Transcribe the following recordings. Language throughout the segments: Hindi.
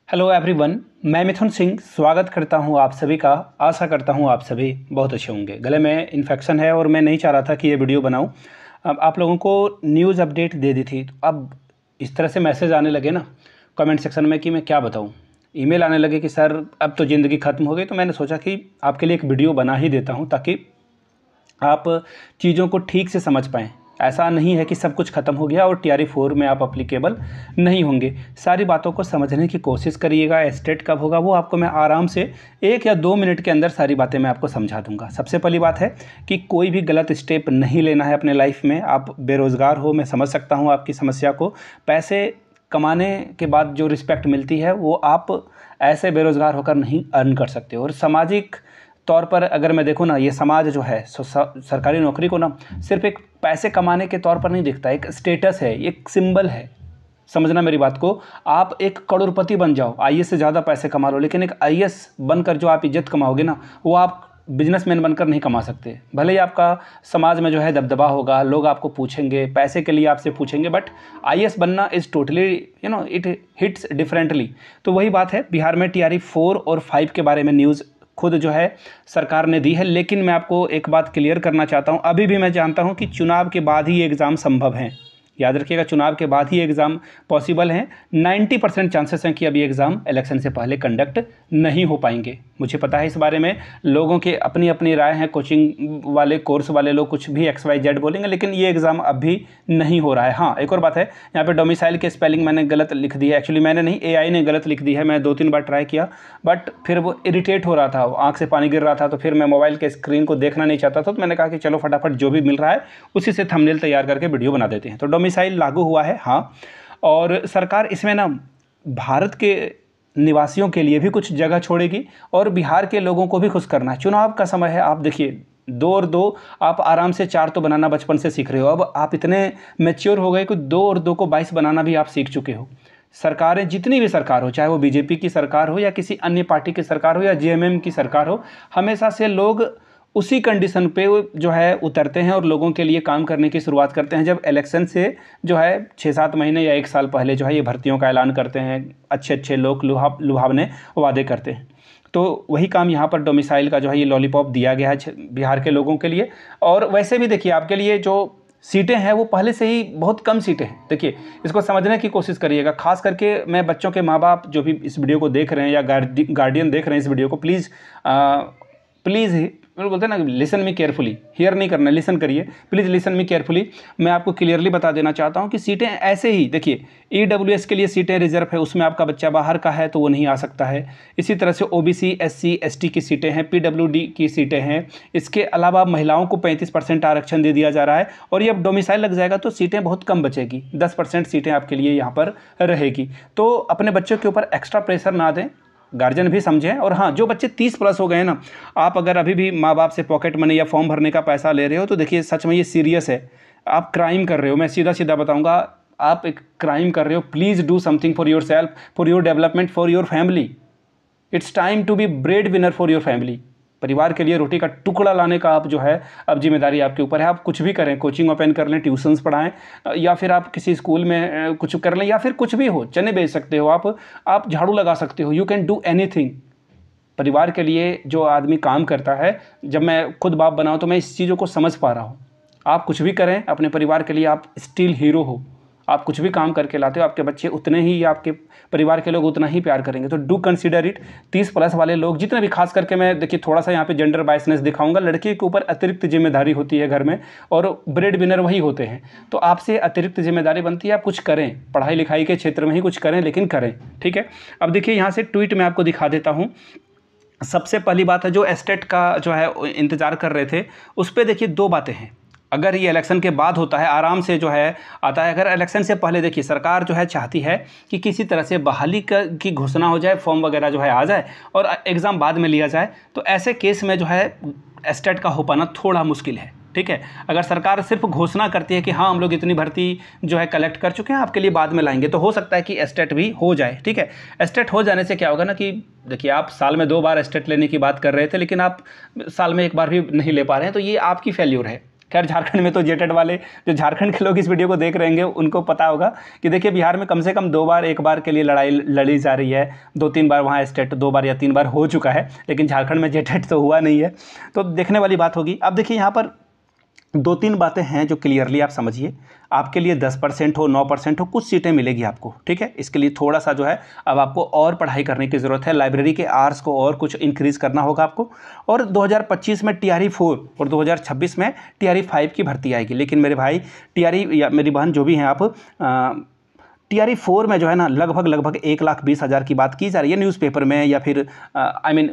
हेलो एवरीवन, मैं मिथुन सिंह स्वागत करता हूं आप सभी का। आशा करता हूं आप सभी बहुत अच्छे होंगे। गले में इन्फेक्शन है और मैं नहीं चाह रहा था कि ये वीडियो बनाऊं। अब आप लोगों को न्यूज़ अपडेट दे दी थी, तो अब इस तरह से मैसेज आने लगे ना कमेंट सेक्शन में कि मैं क्या बताऊं। ईमेल आने लगे कि सर अब तो ज़िंदगी ख़त्म हो गई। तो मैंने सोचा कि आपके लिए एक वीडियो बना ही देता हूँ ताकि आप चीज़ों को ठीक से समझ पाएँ। ऐसा नहीं है कि सब कुछ ख़त्म हो गया और TRE 4 में आप अप्लीकेबल नहीं होंगे। सारी बातों को समझने की कोशिश करिएगा। एस्टेट कब होगा वो आपको मैं आराम से 1 या 2 मिनट के अंदर सारी बातें मैं आपको समझा दूंगा। सबसे पहली बात है कि कोई भी गलत स्टेप नहीं लेना है अपने लाइफ में। आप बेरोज़गार हो, मैं समझ सकता हूँ आपकी समस्या को। पैसे कमाने के बाद जो रिस्पेक्ट मिलती है वो आप ऐसे बेरोज़गार होकर नहीं अर्न कर सकते। और सामाजिक तौर पर अगर मैं देखूँ ना, ये समाज जो है सरकारी नौकरी को ना सिर्फ एक पैसे कमाने के तौर पर नहीं देखता, एक स्टेटस है, एक सिंबल है। समझना मेरी बात को। आप एक करोड़पति बन जाओ, IAS से ज़्यादा पैसे कमा लो, लेकिन एक IAS बनकर जो आप इज्जत कमाओगे ना, वो आप बिजनेसमैन बनकर नहीं कमा सकते। भले ही आपका समाज में जो है दबदबा होगा, लोग आपको पूछेंगे, पैसे के लिए आपसे पूछेंगे, बट IAS बनना is totally it hits differently. तो वही बात है, बिहार में TRE 4 और 5 के बारे में न्यूज़ खुद जो है सरकार ने दी है। लेकिन मैं आपको एक बात क्लियर करना चाहता हूं, अभी भी मैं जानता हूं कि चुनाव के बाद ही एग्ज़ाम संभव है। याद रखिएगा, चुनाव के बाद ही एग्ज़ाम पॉसिबल हैं। 90% चांसेस हैं कि अभी एग्ज़ाम इलेक्शन से पहले कंडक्ट नहीं हो पाएंगे। मुझे पता है इस बारे में, लोगों के अपनी अपनी राय है। कोचिंग वाले, कोर्स वाले लोग कुछ भी XYZ बोलेंगे, लेकिन ये एग्ज़ाम अभी नहीं हो रहा है। हाँ, एक और बात है, यहाँ पे डोमिसाइल के स्पेलिंग मैंने गलत लिख दी है। एक्चुअली मैंने नहीं, AI ने गलत लिख दी है। मैं 2-3 बार ट्राई किया, बट फिर वो इरिटेट हो रहा था, आँख से पानी गिर रहा था। तो फिर मैं मोबाइल के स्क्रीन को देखना नहीं चाहता था। तो मैंने कहा कि चलो फटाफट जो भी मिल रहा है उसी से थंबनेल तैयार करके वीडियो बना देते हैं। तो डोमिसाइल लागू हुआ है, हाँ। और सरकार इसमें ना भारत के निवासियों के लिए भी कुछ जगह छोड़ेगी और बिहार के लोगों को भी खुश करना है। चुनाव का समय है, आप देखिए 2 और 2 आप आराम से 4 तो बनाना बचपन से सीख रहे हो। अब आप इतने मैच्योर हो गए कि 2 और 2 को 22 बनाना भी आप सीख चुके हो। सरकारें जितनी भी सरकार हो, चाहे वो BJP की सरकार हो या किसी अन्य पार्टी की सरकार हो या JMM की सरकार हो, हमेशा से लोग उसी कंडीशन पे जो है उतरते हैं और लोगों के लिए काम करने की शुरुआत करते हैं जब इलेक्शन से जो है 6-7 महीने या 1 साल पहले जो है ये भर्तियों का ऐलान करते हैं। अच्छे अच्छे लोग लुभावने वादे करते हैं। तो वही काम यहाँ पर डोमिसाइल का जो है ये लॉलीपॉप दिया गया है बिहार के लोगों के लिए। और वैसे भी देखिए, आपके लिए जो सीटें हैं वो पहले से ही बहुत कम सीटें हैं। देखिए, इसको समझने की कोशिश करिएगा। खास करके मैं बच्चों के माँ बाप जो भी इस वीडियो को देख रहे हैं या गार्डियन देख रहे हैं इस वीडियो को, प्लीज़ प्लीज़ बोलते हैं ना, लिसन मी केयरफुली। हियर नहीं करना, लिसन करिए, प्लीज़ लिसन मी केयरफुली। मैं आपको क्लियरली बता देना चाहता हूं कि सीटें ऐसे ही, देखिए EWS के लिए सीटें रिजर्व है, उसमें आपका बच्चा बाहर का है तो वो नहीं आ सकता है। इसी तरह से OBC SC ST की सीटें हैं, PWD की सीटें हैं। इसके अलावा महिलाओं को 35% आरक्षण दे दिया जा रहा है। और ये अब डोमिसाइल लग जाएगा तो सीटें बहुत कम बचेगी, 10% सीटें आपके लिए यहाँ पर रहेगी। तो अपने बच्चों के ऊपर एक्स्ट्रा प्रेशर ना दें, गार्जियन भी समझें। और हाँ, जो बच्चे 30+ हो गए हैं ना, आप अगर अभी भी माँ बाप से पॉकेट मनी या फॉर्म भरने का पैसा ले रहे हो तो देखिए सच में ये सीरियस है। आप क्राइम कर रहे हो, मैं सीधा सीधा बताऊंगा, आप एक क्राइम कर रहे हो। Please do something for yourself, for your development, for your family. It's time to be bread winner for your family. परिवार के लिए रोटी का टुकड़ा लाने का आप जो है अब जिम्मेदारी आपके ऊपर है। आप कुछ भी करें, कोचिंग ओपन कर लें, ट्यूशन्स पढ़ाएं, या फिर आप किसी स्कूल में कुछ कर लें, या फिर कुछ भी हो, चने बेच सकते हो आप झाड़ू लगा सकते हो। You can do anything. परिवार के लिए जो आदमी काम करता है, जब मैं खुद बाप बनाऊँ तो मैं इस चीज़ों को समझ पा रहा हूँ। आप कुछ भी करें अपने परिवार के लिए, आप स्टिल हीरो हो। आप कुछ भी काम करके लाते हो, आपके बच्चे उतने ही, आपके परिवार के लोग उतना ही प्यार करेंगे। तो डू कंसीडर इट। 30+ वाले लोग जितने भी, खास करके मैं देखिए थोड़ा सा यहाँ पे जेंडर बायसनेस दिखाऊंगा, लड़के के ऊपर अतिरिक्त जिम्मेदारी होती है घर में और ब्रेड विनर वही होते हैं। तो आपसे अतिरिक्त जिम्मेदारी बनती है, आप कुछ करें, पढ़ाई लिखाई के क्षेत्र में ही कुछ करें, लेकिन करें, ठीक है। अब देखिए यहाँ से ट्वीट में आपको दिखा देता हूँ। सबसे पहली बात है, जो एस्टेट का जो है इंतज़ार कर रहे थे, उस पर देखिए 2 बातें हैं। अगर ये इलेक्शन के बाद होता है, आराम से जो है आता है। अगर इलेक्शन से पहले देखिए सरकार जो है चाहती है कि किसी तरह से बहाली की घोषणा हो जाए, फॉर्म वगैरह जो है आ जाए और एग्ज़ाम बाद में लिया जाए। तो ऐसे केस में जो है एस्टेट का हो पाना थोड़ा मुश्किल है, ठीक है। अगर सरकार सिर्फ घोषणा करती है कि हाँ हम लोग इतनी भर्ती जो है कलेक्ट कर चुके हैं, आपके लिए बाद में लाएंगे, तो हो सकता है कि एस्टेट भी हो जाए, ठीक है। एस्टेट हो जाने से क्या होगा ना कि देखिए, आप साल में 2 बार एस्टेट लेने की बात कर रहे थे, लेकिन आप साल में 1 बार भी नहीं ले पा रहे हैं, तो ये आपकी फेल्यूर है। खैर झारखंड में तो जेटेड वाले, जो झारखंड के लोग इस वीडियो को देख रहे होंगे उनको पता होगा कि देखिए बिहार में कम से कम 2 बार, 1 बार के लिए लड़ाई लड़ी जा रही है, 2-3 बार वहाँ स्टेट 2 बार या 3 बार हो चुका है, लेकिन झारखंड में जेटेड तो हुआ नहीं है। तो देखने वाली बात होगी। अब देखिए यहाँ पर 2-3 बातें हैं जो क्लियरली आप समझिए। आपके लिए 10% हो, 9% हो, कुछ सीटें मिलेगी आपको, ठीक है। इसके लिए थोड़ा सा जो है अब आपको और पढ़ाई करने की ज़रूरत है, लाइब्रेरी के आवर्स को और कुछ इंक्रीज़ करना होगा आपको। और 2025 में TRE 4 और 2026 में TRE 5 की भर्ती आएगी। लेकिन मेरे भाई TRE या मेरी बहन जो भी हैं आप, TRE 4 में जो है ना लगभग 1,20,000 की बात की जा रही है न्यूज़पेपर में, या फिर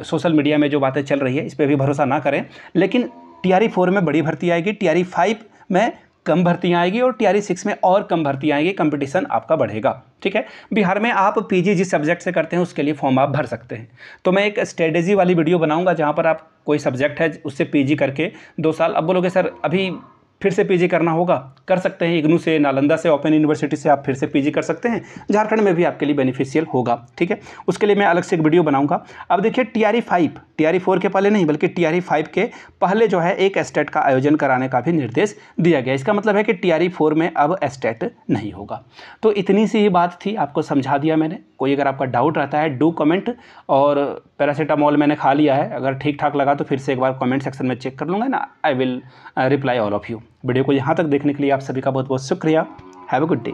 सोशल मीडिया में जो बातें चल रही है इस पर भी भरोसा ना करें। लेकिन TRE 4 में बड़ी भर्ती आएगी, TRE 5 में कम भर्तियाँ आएगी और TRE 6 में और कम भर्तियाँ आएगी, कंपटीशन आपका बढ़ेगा, ठीक है। बिहार में आप PG जिस सब्जेक्ट से करते हैं उसके लिए फॉर्म आप भर सकते हैं। तो मैं एक स्ट्रेटेजी वाली वीडियो बनाऊंगा जहाँ पर आप कोई सब्जेक्ट है उससे PG करके 2 साल, अब बोलोगे सर अभी फिर से PG करना होगा, कर सकते हैं। इग्नू से, नालंदा से, ओपन यूनिवर्सिटी से आप फिर से PG कर सकते हैं, झारखंड में भी आपके लिए बेनिफिशियल होगा, ठीक है। उसके लिए मैं अलग से एक वीडियो बनाऊंगा। अब देखिए TRE 5, TRE 4 के पहले नहीं बल्कि TRE 5 के पहले जो है एक एस्टेट का आयोजन कराने का भी निर्देश दिया गया। इसका मतलब है कि TRE 4 में अब एस्टेट नहीं होगा। तो इतनी सी ही बात थी, आपको समझा दिया मैंने। कोई अगर आपका डाउट रहता है डू कमेंट, और पैरासीटामोल मैंने खा लिया है, अगर ठीक ठाक लगा तो फिर से एक बार कमेंट सेक्शन में चेक कर लूँगा ना, I will reply all of you. Video को यहाँ तक देखने के लिए आप सभी का बहुत बहुत शुक्रिया। Have a good day.